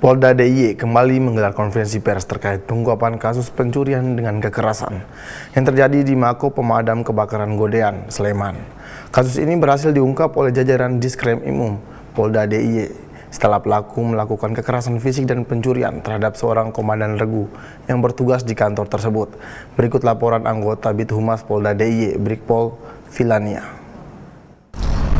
Polda DIY kembali menggelar konferensi pers terkait pengungkapan kasus pencurian dengan kekerasan yang terjadi di Mako Pemadam Kebakaran Godean, Sleman. Kasus ini berhasil diungkap oleh jajaran Diskrimum Polda DIY setelah pelaku melakukan kekerasan fisik dan pencurian terhadap seorang komandan regu yang bertugas di kantor tersebut. Berikut laporan anggota Bidhumas Polda DIY, Brigpol Vilania.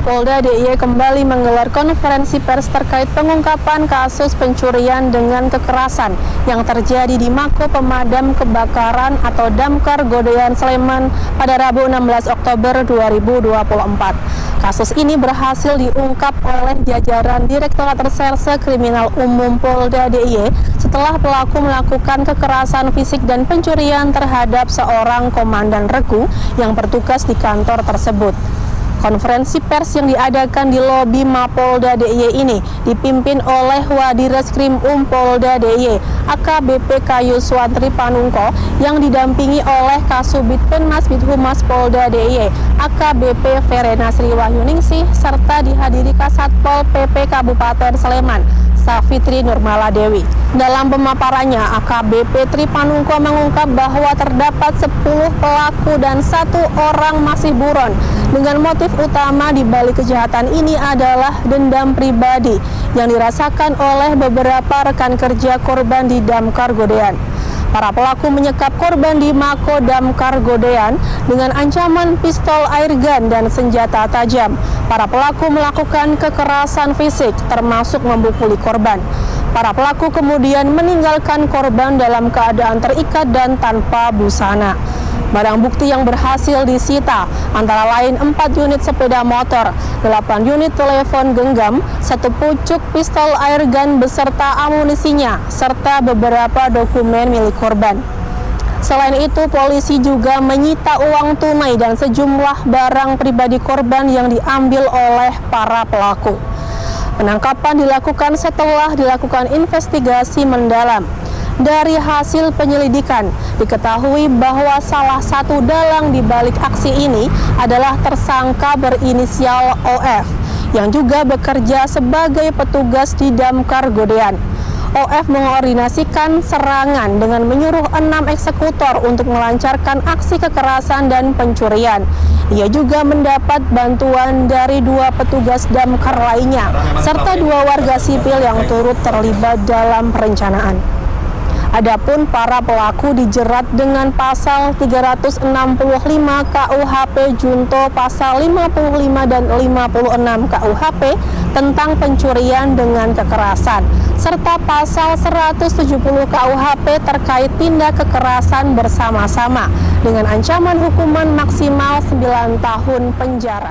Polda DIY kembali menggelar konferensi pers terkait pengungkapan kasus pencurian dengan kekerasan yang terjadi di Mako Pemadam Kebakaran atau Damkar Godean, Sleman pada Rabu 16 Oktober 2024. Kasus ini berhasil diungkap oleh jajaran Direktorat Reserse Kriminal Umum Polda DIY setelah pelaku melakukan kekerasan fisik dan pencurian terhadap seorang komandan regu yang bertugas di kantor tersebut. Konferensi pers yang diadakan di lobi Mapolda DIY ini dipimpin oleh Wadireskrim Polda DIY AKBP Kayuswantri Panungko yang didampingi oleh Kasubit Penmas Bidhumas Polda DIY AKBP Verena Sriwahyuningsih serta dihadiri Kasatpol PP Kabupaten Sleman Safitri Nurmala Dewi. Dalam pemaparannya, AKBP Tri Panungko mengungkap bahwa terdapat 10 pelaku dan 1 orang masih buron. Dengan motif utama di balik kejahatan ini adalah dendam pribadi yang dirasakan oleh beberapa rekan kerja korban di Damkar Godean. Para pelaku menyekap korban di Mako Damkar Godean dengan ancaman pistol air gun dan senjata tajam. Para pelaku melakukan kekerasan fisik termasuk memukuli korban. Para pelaku kemudian meninggalkan korban dalam keadaan terikat dan tanpa busana. Barang bukti yang berhasil disita antara lain 4 unit sepeda motor, 8 unit telepon genggam, 1 pucuk pistol air gun beserta amunisinya, serta beberapa dokumen milik korban. Selain itu, polisi juga menyita uang tunai dan sejumlah barang pribadi korban yang diambil oleh para pelaku. Penangkapan dilakukan setelah dilakukan investigasi mendalam. Dari hasil penyelidikan, diketahui bahwa salah satu dalang di balik aksi ini adalah tersangka berinisial OF, yang juga bekerja sebagai petugas di Damkar Godean. OF mengkoordinasikan serangan dengan menyuruh 6 eksekutor untuk melancarkan aksi kekerasan dan pencurian. Ia juga mendapat bantuan dari 2 petugas damkar lainnya, serta 2 warga sipil yang turut terlibat dalam perencanaan. Adapun para pelaku dijerat dengan pasal 365 KUHP Junto, pasal 55 dan 56 KUHP tentang pencurian dengan kekerasan, serta pasal 170 KUHP terkait tindak kekerasan bersama-sama dengan ancaman hukuman maksimal 9 tahun penjara.